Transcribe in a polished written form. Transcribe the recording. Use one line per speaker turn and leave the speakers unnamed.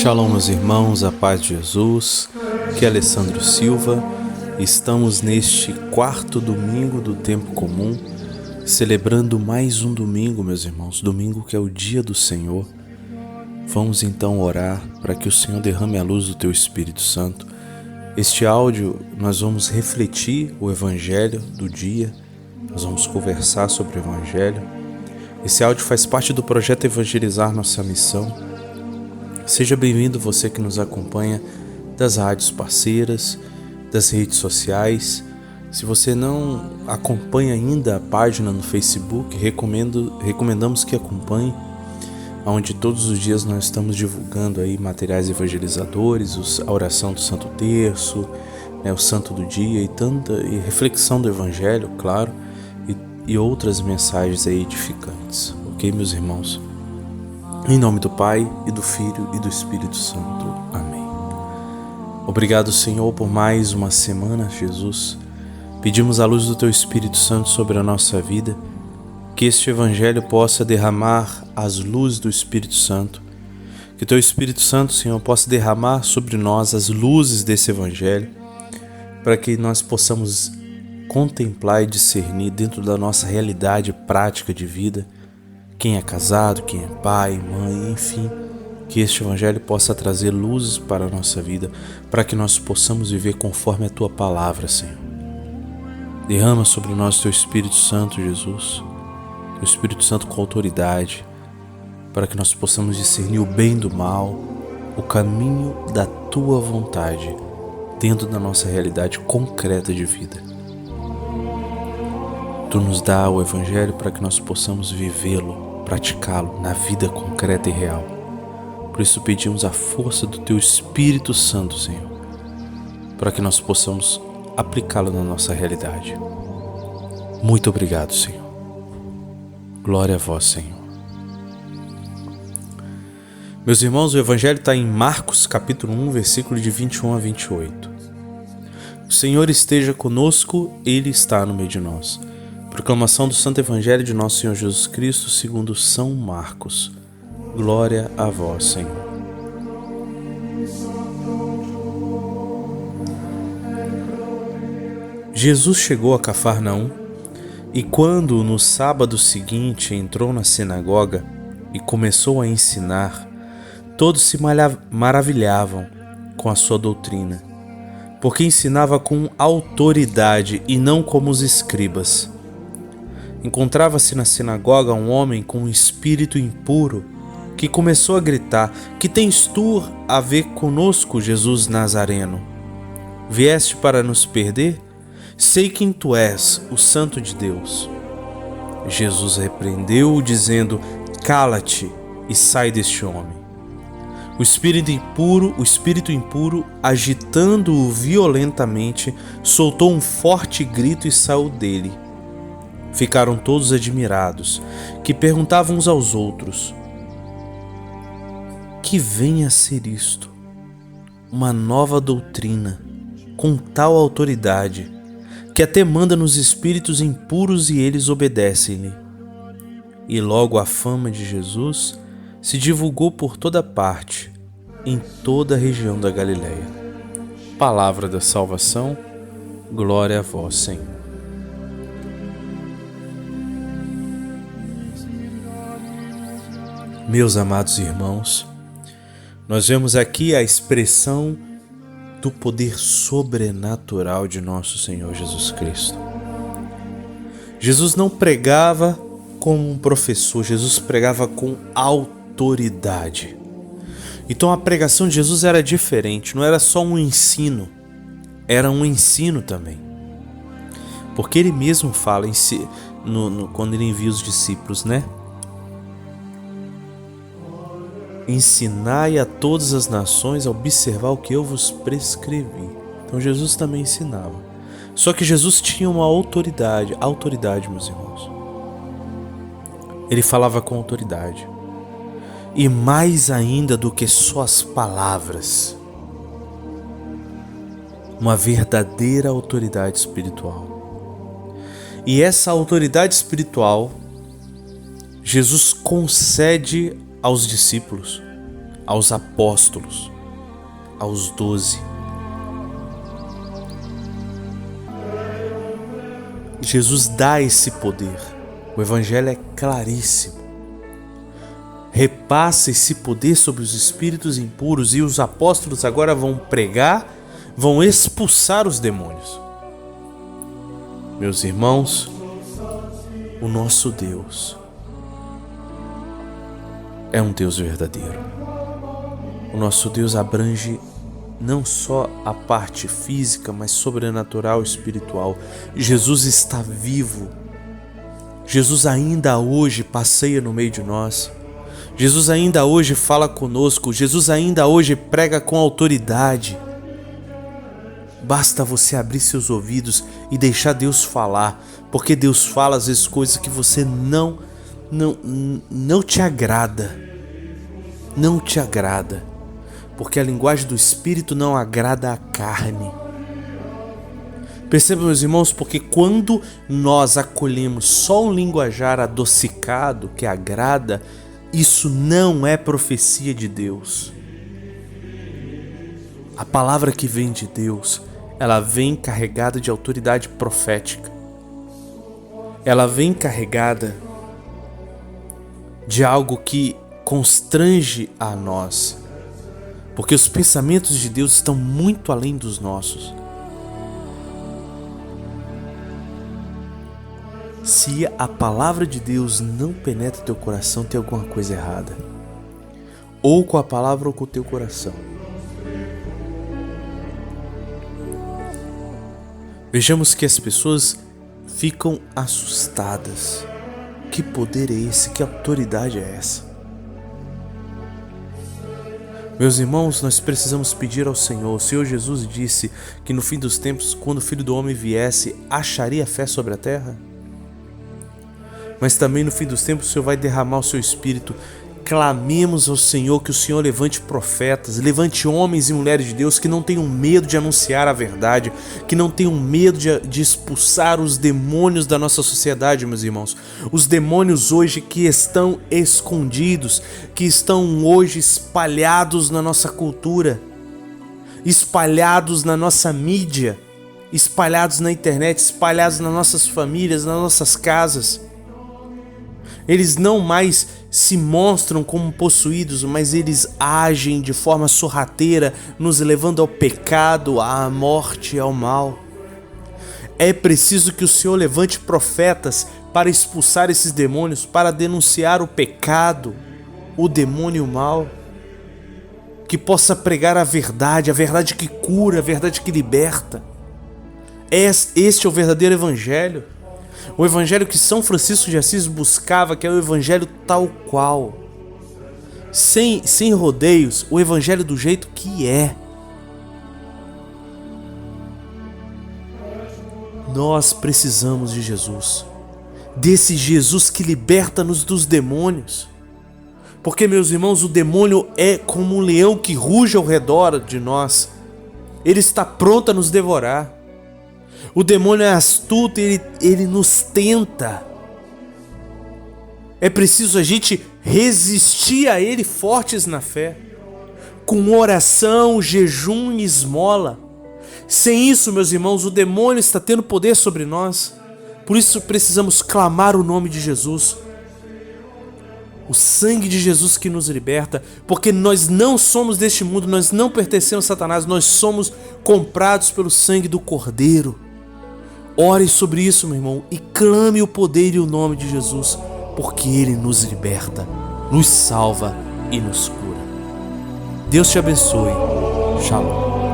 Shalom, meus irmãos, a paz de Jesus, aqui é Alessandro Silva. Estamos neste quarto domingo do tempo comum, celebrando mais um domingo, meus irmãos, domingo que é o dia do Senhor. Vamos então orar para que o Senhor derrame a luz do Teu Espírito Santo. Este áudio nós vamos refletir o Evangelho do dia, nós vamos conversar sobre o Evangelho. Esse áudio faz parte do projeto Evangelizar Nossa Missão. Seja bem-vindo você que nos acompanha das rádios parceiras, das redes sociais. Se você não acompanha ainda a página no Facebook, recomendamos que acompanhe, onde todos os dias nós estamos divulgando aí materiais evangelizadores, a oração do Santo Terço, o Santo do Dia e reflexão do Evangelho, claro, e outras mensagens aí edificantes. Ok, meus irmãos? Em nome do Pai, e do Filho, e do Espírito Santo. Amém. Obrigado, Senhor, por mais uma semana, Jesus. Pedimos a luz do Teu Espírito Santo sobre a nossa vida, que este Evangelho possa derramar as luzes do Espírito Santo, que o Teu Espírito Santo, Senhor, possa derramar sobre nós as luzes desse Evangelho, para que nós possamos contemplar e discernir dentro da nossa realidade prática de vida, quem é casado, quem é pai, mãe, enfim, que este Evangelho possa trazer luzes para a nossa vida, para que nós possamos viver conforme a Tua Palavra, Senhor. Derrama sobre nós Teu Espírito Santo, Jesus, Teu Espírito Santo com autoridade, para que nós possamos discernir o bem do mal, o caminho da Tua vontade, dentro da nossa realidade concreta de vida. Tu nos dá o Evangelho para que nós possamos vivê-lo, praticá-lo na vida concreta e real. Por isso pedimos a força do Teu Espírito Santo, Senhor, para que nós possamos aplicá-lo na nossa realidade. Muito obrigado, Senhor. Glória a Vós, Senhor. Meus irmãos, o Evangelho está em Marcos, capítulo 1, versículo de 21 a 28. O Senhor esteja conosco, Ele está no meio de nós. Proclamação do Santo Evangelho de Nosso Senhor Jesus Cristo segundo São Marcos. Glória a Vós, Senhor. Jesus chegou a Cafarnaum e quando no sábado seguinte entrou na sinagoga e começou a ensinar, todos se maravilhavam com a sua doutrina, porque ensinava com autoridade e não como os escribas. Encontrava-se na sinagoga um homem com um espírito impuro que começou a gritar: Que tens tu a ver conosco, Jesus Nazareno? Vieste para nos perder? Sei quem tu és, o Santo de Deus. Jesus repreendeu-o, dizendo: Cala-te e sai deste homem. O espírito impuro, agitando-o violentamente, soltou um forte grito e saiu dele. Ficaram todos admirados, que perguntavam uns aos outros: Que vem a ser isto? Uma nova doutrina, com tal autoridade, que até manda nos espíritos impuros e eles obedecem-lhe. E logo a fama de Jesus se divulgou por toda parte, em toda a região da Galileia. Palavra da salvação, glória a Vós, Senhor. Meus amados irmãos, nós vemos aqui a expressão do poder sobrenatural de nosso Senhor Jesus Cristo. Jesus não pregava como um professor, Jesus pregava com autoridade. Então a pregação de Jesus era diferente, não era só um ensino, era um ensino também. Porque ele mesmo fala quando ele envia os discípulos, Ensinai a todas as nações a observar o que eu vos prescrevi. Então Jesus também ensinava. Só que Jesus tinha uma autoridade, meus irmãos. Ele falava com autoridade. E mais ainda do que só as palavras, uma verdadeira autoridade espiritual. E essa autoridade espiritual, Jesus concede aos discípulos. aos apóstolos, aos 12. Jesus dá esse poder. O Evangelho é claríssimo. Repassa esse poder sobre os espíritos impuros e os apóstolos agora vão pregar, vão expulsar os demônios. Meus irmãos, o nosso Deus é um Deus verdadeiro. O nosso Deus abrange não só a parte física, mas sobrenatural e espiritual. Jesus está vivo. Jesus ainda hoje passeia no meio de nós. Jesus ainda hoje fala conosco. Jesus ainda hoje prega com autoridade. Basta você abrir seus ouvidos e deixar Deus falar, porque Deus fala às vezes coisas que você não te agrada. Não te agrada. Porque a linguagem do Espírito não agrada a carne. Percebam, meus irmãos, porque quando nós acolhemos só um linguajar adocicado que agrada, isso não é profecia de Deus. A palavra que vem de Deus, ela vem carregada de autoridade profética. Ela vem carregada de algo que constrange a nós. Porque os pensamentos de Deus estão muito além dos nossos. Se a palavra de Deus não penetra teu coração, tem alguma coisa errada. Ou com a palavra ou com o teu coração. Vejamos que as pessoas ficam assustadas. Que poder é esse? Que autoridade é essa? Meus irmãos, nós precisamos pedir ao Senhor. O Senhor Jesus disse que no fim dos tempos, quando o Filho do Homem viesse, acharia fé sobre a terra? Mas também no fim dos tempos o Senhor vai derramar o seu Espírito. Clamemos ao Senhor que o Senhor levante profetas, levante homens e mulheres de Deus que não tenham medo de anunciar a verdade, que não tenham medo de expulsar os demônios da nossa sociedade, meus irmãos. Os demônios hoje que estão escondidos, que estão hoje espalhados na nossa cultura, espalhados na nossa mídia, espalhados na internet, espalhados nas nossas famílias, nas nossas casas. Eles não mais se mostram como possuídos, mas eles agem de forma sorrateira, nos levando ao pecado, à morte e ao mal. É preciso que o Senhor levante profetas para expulsar esses demônios, para denunciar o pecado, o demônio e o mal. Que possa pregar a verdade que cura, a verdade que liberta. Este é o verdadeiro evangelho. O evangelho que São Francisco de Assis buscava, que é o evangelho tal qual. Sem rodeios, o evangelho do jeito que é. Nós precisamos de Jesus. Desse Jesus que liberta-nos dos demônios. Porque, meus irmãos, o demônio é como um leão que ruge ao redor de nós. Ele está pronto a nos devorar. O demônio é astuto e ele nos tenta. É preciso a gente resistir a ele fortes na fé, com oração, jejum e esmola. Sem isso, meus irmãos, o demônio está tendo poder sobre nós. Por isso precisamos clamar o nome de Jesus. O sangue de Jesus que nos liberta, porque nós não somos deste mundo, nós não pertencemos a Satanás, nós somos comprados pelo sangue do Cordeiro. Ore sobre isso, meu irmão, e clame o poder e o nome de Jesus, porque Ele nos liberta, nos salva e nos cura. Deus te abençoe. Shalom.